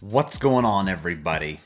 What's going on, everybody?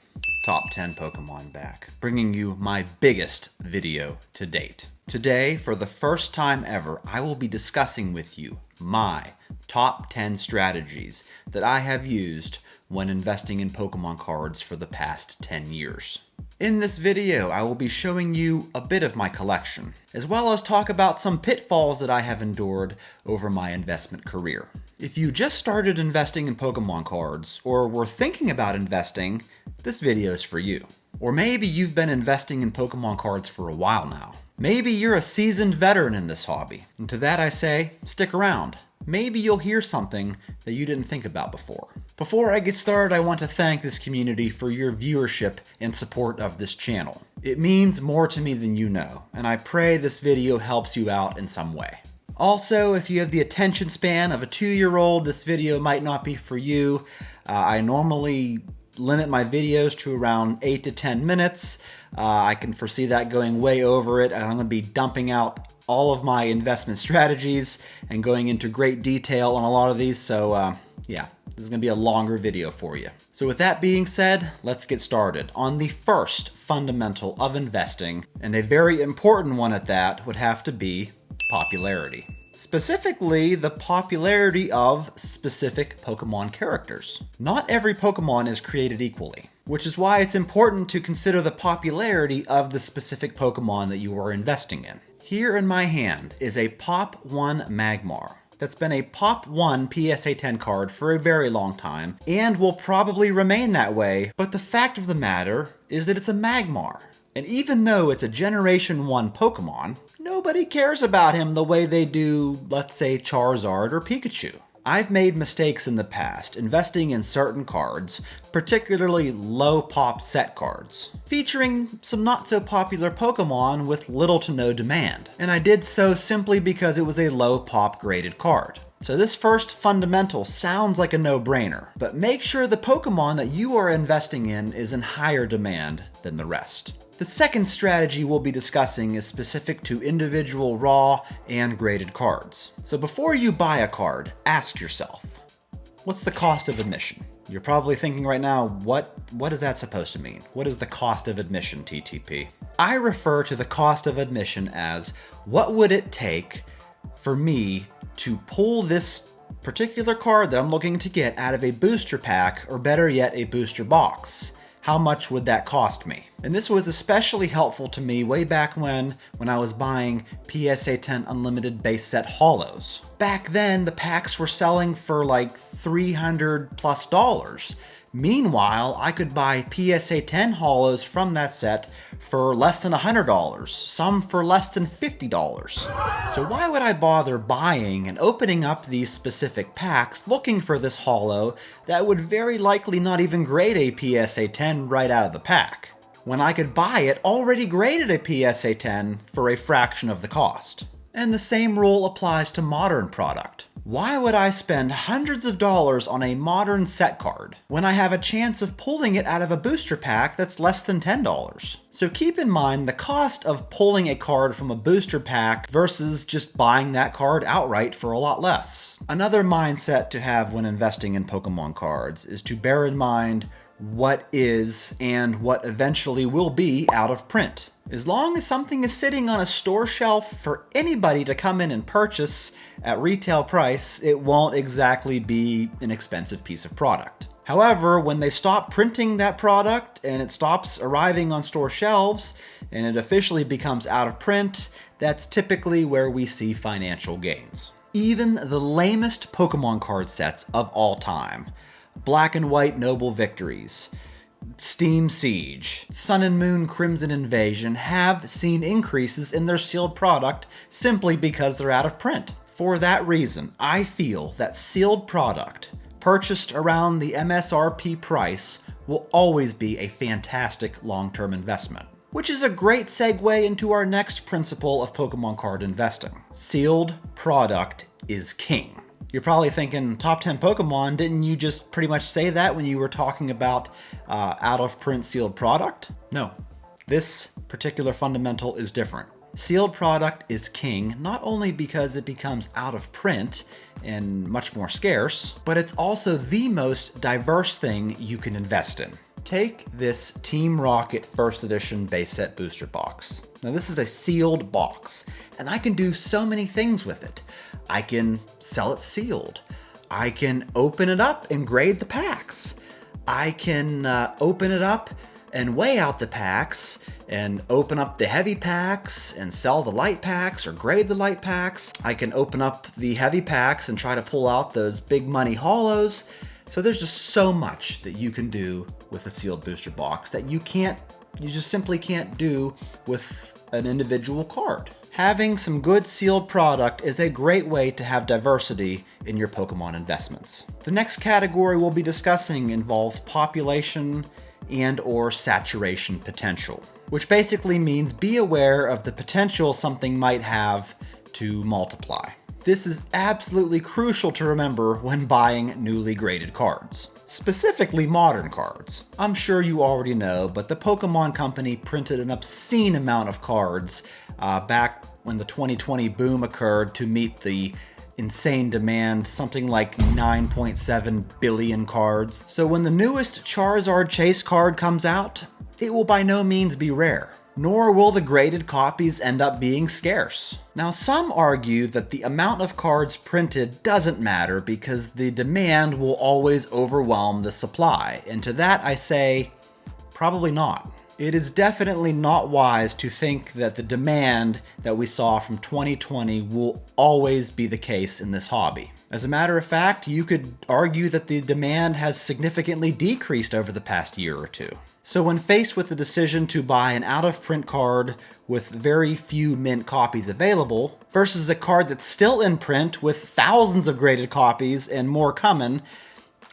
Top 10 Pokemon back, bringing you my biggest video to date. Today, for the first time ever, I will be discussing with you my top 10 strategies that I have used when investing in Pokemon cards for the past 10 years. In this video, I will be showing you a bit of my collection, as well as talk about some pitfalls that I have endured over my investment career. If you just started investing in Pokemon cards, or were thinking about investing, this video is for you. Or maybe you've been investing in Pokemon cards for a while now. Maybe you're a seasoned veteran in this hobby. And to that I say, stick around. Maybe you'll hear something that you didn't think about before. Before I get started, I want to thank this community for your viewership and support of this channel. It means more to me than you know, and I pray this video helps you out in some way. Also, if you have the attention span of a 2-year-old, this video might not be for you. I normally limit my videos to around 8 to 10 minutes. I can foresee that going way over it. I'm going to be dumping out all of my investment strategies and going into great detail on a lot of these. So yeah, this is going to be a longer video for you. So with that being said, let's get started on the first fundamental of investing, and a very important one at that would have to be popularity. Specifically, the popularity of specific Pokemon characters. Not every Pokemon is created equally, which is why it's important to consider the popularity of the specific Pokemon that you are investing in. Here in my hand is a Pop 1 Magmar that's been a Pop 1 PSA 10 card for a very long time and will probably remain that way, but the fact of the matter is that it's a Magmar. And even though it's a Generation 1 Pokemon, nobody cares about him the way they do, let's say, Charizard or Pikachu. I've made mistakes in the past investing in certain cards, particularly low pop set cards, featuring some not so popular Pokemon with little to no demand. And I did so simply because it was a low pop graded card. So this first fundamental sounds like a no-brainer, but make sure the Pokemon that you are investing in is in higher demand than the rest. The second strategy we'll be discussing is specific to individual raw and graded cards. So before you buy a card, ask yourself, what's the cost of admission? You're probably thinking right now, what is that supposed to mean? What is the cost of admission, TTP? I refer to the cost of admission as what would it take for me to pull this particular card that I'm looking to get out of a booster pack, or better yet, a booster box. How much would that cost me? And this was especially helpful to me way back when I was buying PSA 10 Unlimited base set holos. Back then, the packs were selling for like $300+. Meanwhile, I could buy PSA 10 holos from that set for less than $100, some for less than $50. So why would I bother buying and opening up these specific packs looking for this holo that would very likely not even grade a PSA 10 right out of the pack, when I could buy it already graded a PSA 10 for a fraction of the cost? And the same rule applies to modern product. Why would I spend hundreds of dollars on a modern set card when I have a chance of pulling it out of a booster pack that's less than $10? So keep in mind the cost of pulling a card from a booster pack versus just buying that card outright for a lot less. Another mindset to have when investing in Pokemon cards is to bear in mind what is and what eventually will be out of print. As long as something is sitting on a store shelf for anybody to come in and purchase at retail price, it won't exactly be an expensive piece of product. However, when they stop printing that product and it stops arriving on store shelves and it officially becomes out of print, that's typically where we see financial gains. Even the lamest Pokemon card sets of all time, Black and White Noble Victories, Steam Siege, Sun and Moon Crimson Invasion, have seen increases in their sealed product simply because they're out of print. For that reason, I feel that sealed product purchased around the MSRP price will always be a fantastic long-term investment. Which is a great segue into our next principle of Pokemon card investing. Sealed product is king. You're probably thinking, top 10 Pokemon, didn't you just pretty much say that when you were talking about out-of-print sealed product? No. This particular fundamental is different. Sealed product is king, not only because it becomes out of print and much more scarce, but it's also the most diverse thing you can invest in. Take this Team Rocket First Edition base set booster box. Now this is a sealed box, and I can do so many things with it. I can sell it sealed. I can open it up and grade the packs. I can open it up and weigh out the packs and open up the heavy packs and sell the light packs or grade the light packs. I can open up the heavy packs and try to pull out those big money hollows. So there's just so much that you can do with a sealed booster box that you just simply can't do with an individual card. Having some good sealed product is a great way to have diversity in your Pokemon investments. The next category we'll be discussing involves population and/or saturation potential, which basically means be aware of the potential something might have to multiply. This is absolutely crucial to remember when buying newly graded cards, specifically modern cards. I'm sure you already know, but the Pokemon Company printed an obscene amount of cards back when the 2020 boom occurred to meet the insane demand, something like 9.7 billion cards. So when the newest Charizard Chase card comes out, it will by no means be rare, nor will the graded copies end up being scarce. Now, some argue that the amount of cards printed doesn't matter because the demand will always overwhelm the supply, and to that I say, probably not. It is definitely not wise to think that the demand that we saw from 2020 will always be the case in this hobby. As a matter of fact, you could argue that the demand has significantly decreased over the past year or two. So when faced with the decision to buy an out-of-print card with very few mint copies available versus a card that's still in print with thousands of graded copies and more coming,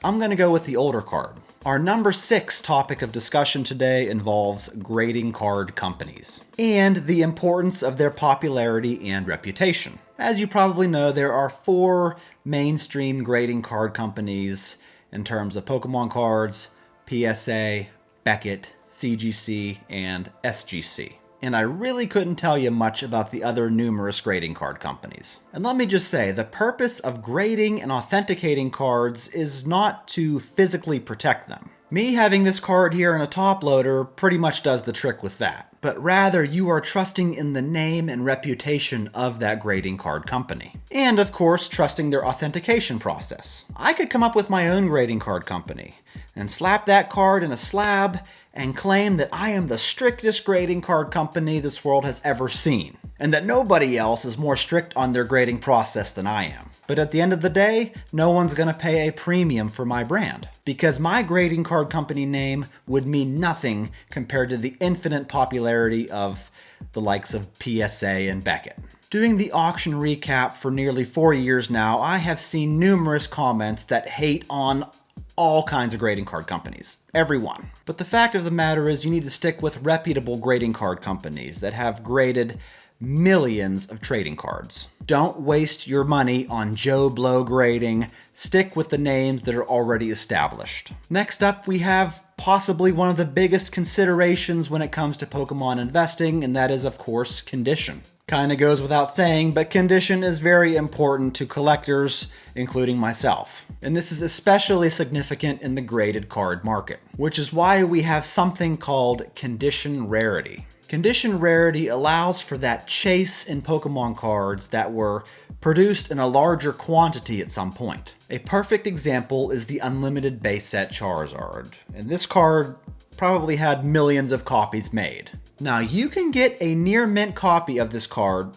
I'm going to go with the older card. Our number 6 topic of discussion today involves grading card companies and the importance of their popularity and reputation. As you probably know, there are 4 mainstream grading card companies in terms of Pokemon cards: PSA, Beckett, CGC, and SGC. And I really couldn't tell you much about the other numerous grading card companies. And let me just say, the purpose of grading and authenticating cards is not to physically protect them. Me having this card here in a top loader pretty much does the trick with that. But rather, you are trusting in the name and reputation of that grading card company. And of course, trusting their authentication process. I could come up with my own grading card company and slap that card in a slab and claim that I am the strictest grading card company this world has ever seen, and that nobody else is more strict on their grading process than I am. But at the end of the day, no one's gonna pay a premium for my brand, because my grading card company name would mean nothing compared to the infinite popularity of the likes of PSA and Beckett. Doing the auction recap for nearly 4 years now, I have seen numerous comments that hate on all kinds of grading card companies. Everyone. But the fact of the matter is you need to stick with reputable grading card companies that have graded millions of trading cards. Don't waste your money on Joe Blow grading. Stick with the names that are already established. Next up, we have possibly one of the biggest considerations when it comes to Pokemon investing, and that is, of course, condition. Kinda goes without saying, but condition is very important to collectors, including myself. And this is especially significant in the graded card market, which is why we have something called condition rarity. Condition rarity allows for that chase in Pokemon cards that were produced in a larger quantity at some point. A perfect example is the unlimited base set Charizard, and this card probably had millions of copies made. Now you can get a near mint copy of this card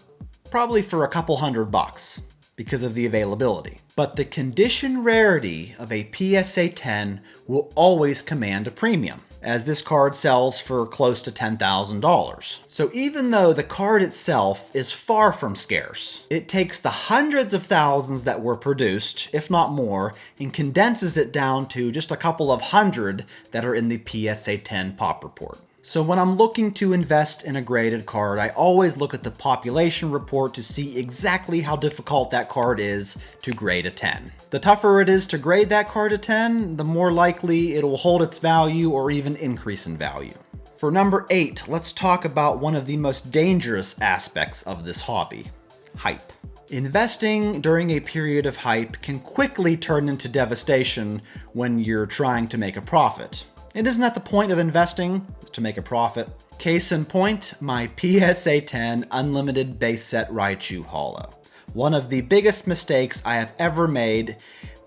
probably for a couple $100 because of the availability. But the condition rarity of a PSA 10 will always command a premium, as this card sells for close to $10,000. So even though the card itself is far from scarce, it takes the hundreds of thousands that were produced, if not more, and condenses it down to just a couple of hundred that are in the PSA 10 pop report. So when I'm looking to invest in a graded card, I always look at the population report to see exactly how difficult that card is to grade a 10. The tougher it is to grade that card a 10, the more likely it will hold its value or even increase in value. For number 8, let's talk about one of the most dangerous aspects of this hobby: hype. Investing during a period of hype can quickly turn into devastation when you're trying to make a profit. And isn't that the point of investing? Is to make a profit? Case in point, my PSA 10 Unlimited Base Set Raichu Holo. One of the biggest mistakes I have ever made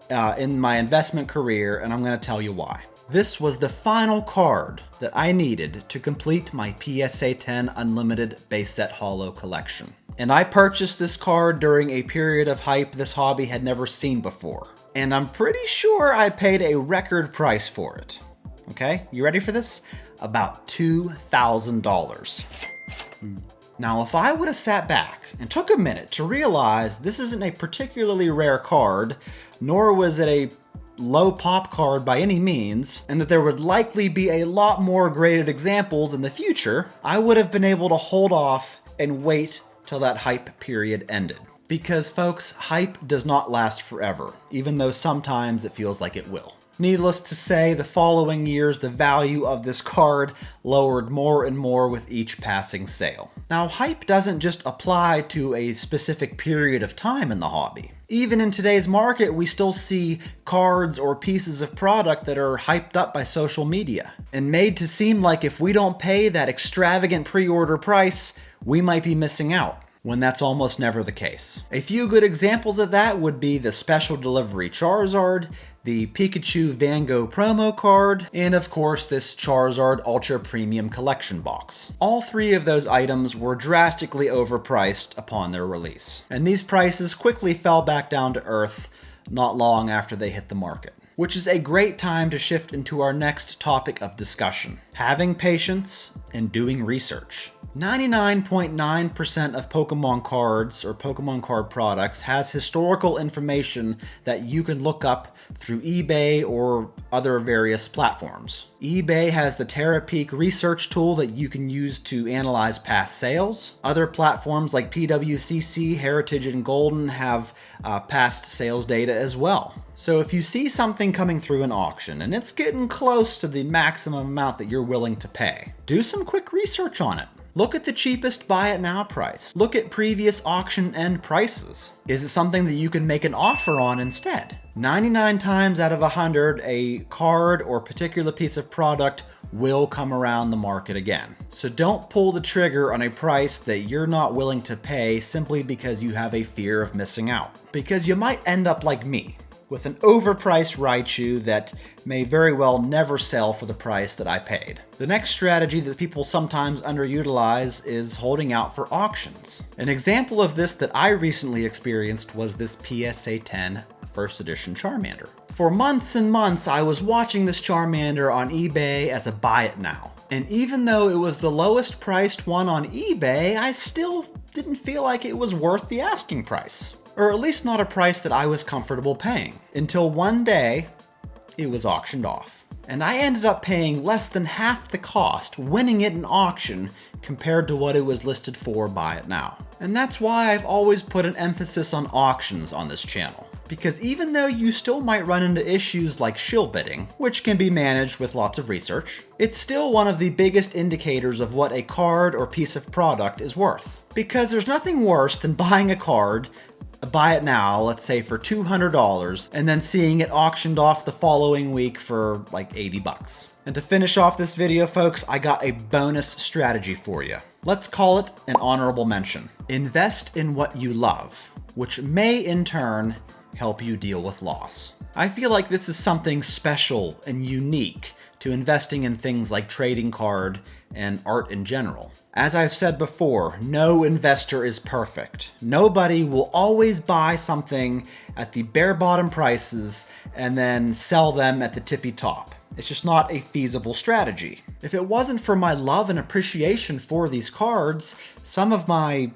in my investment career, and I'm going to tell you why. This was the final card that I needed to complete my PSA 10 Unlimited Base Set Holo collection. And I purchased this card during a period of hype this hobby had never seen before. And I'm pretty sure I paid a record price for it. Okay, you ready for this? About $2,000. Now, if I would have sat back and took a minute to realize this isn't a particularly rare card, nor was it a low pop card by any means, and that there would likely be a lot more graded examples in the future, I would have been able to hold off and wait till that hype period ended. Because folks, hype does not last forever, even though sometimes it feels like it will. Needless to say, the following years, the value of this card lowered more and more with each passing sale. Now, hype doesn't just apply to a specific period of time in the hobby. Even in today's market, we still see cards or pieces of product that are hyped up by social media and made to seem like if we don't pay that extravagant pre-order price, we might be missing out, when that's almost never the case. A few good examples of that would be the special delivery Charizard, the Pikachu Van Gogh promo card, and of course this Charizard Ultra Premium Collection box. All three of those items were drastically overpriced upon their release, and these prices quickly fell back down to earth not long after they hit the market. Which is a great time to shift into our next topic of discussion: having patience and doing research. 99.9% of Pokemon cards or Pokemon card products has historical information that you can look up through eBay or other various platforms. eBay has the TerraPeak research tool that you can use to analyze past sales. Other platforms like PWCC, Heritage, and Golden have past sales data as well. So if you see something coming through an auction and it's getting close to the maximum amount that you're willing to pay, do some quick research on it. Look at the cheapest buy it now price. Look at previous auction end prices. Is it something that you can make an offer on instead? 99 times out of 100, a card or particular piece of product will come around the market again. So don't pull the trigger on a price that you're not willing to pay simply because you have a fear of missing out. Because you might end up like me, with an overpriced Raichu that may very well never sell for the price that I paid. The next strategy that people sometimes underutilize is holding out for auctions. An example of this that I recently experienced was this PSA 10 First Edition Charmander. For months and months, I was watching this Charmander on eBay as a buy it now. And even though it was the lowest priced one on eBay, I still didn't feel like it was worth the asking price. Or at least not a price that I was comfortable paying. Until one day, it was auctioned off. And I ended up paying less than half the cost, winning it in auction, compared to what it was listed for buy it now. And that's why I've always put an emphasis on auctions on this channel. Because even though you still might run into issues like shill bidding, which can be managed with lots of research, it's still one of the biggest indicators of what a card or piece of product is worth. Because there's nothing worse than buying a card, buy it now, let's say for $200, and then seeing it auctioned off the following week for like 80 bucks. And to finish off this video, folks, I got a bonus strategy for you. Let's call it an honorable mention. Invest in what you love, which may in turn help you deal with loss. I feel like this is something special and unique to investing in things like trading card and art in general. As I've said before, no investor is perfect. Nobody will always buy something at the bare bottom prices and then sell them at the tippy top. It's just not a feasible strategy. If it wasn't for my love and appreciation for these cards, some of my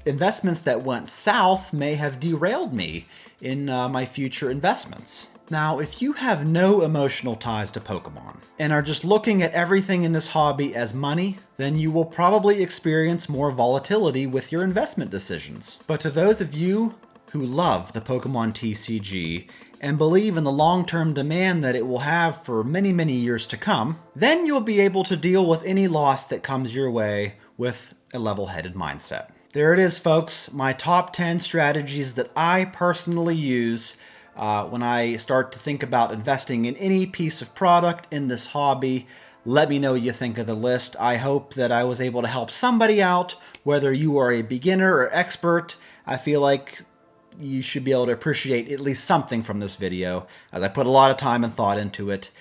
investments that went south may have derailed me in my future investments. Now, if you have no emotional ties to Pokemon and are just looking at everything in this hobby as money, then you will probably experience more volatility with your investment decisions. But to those of you who love the Pokemon TCG and believe in the long-term demand that it will have for many, many years to come, then you'll be able to deal with any loss that comes your way with a level-headed mindset. There it is, folks, my top 10 strategies that I personally use when I start to think about investing in any piece of product in this hobby. Let me know what you think of the list. I hope that I was able to help somebody out, whether you are a beginner or expert. I feel like you should be able to appreciate at least something from this video, as I put a lot of time and thought into it.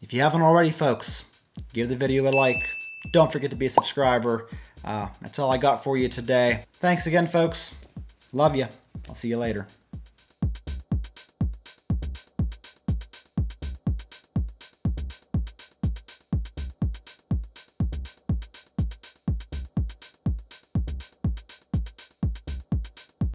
If you haven't already, folks, give the video a like. Don't forget to be a subscriber. That's all I got for you today. Thanks again, folks. Love you. I'll see you later.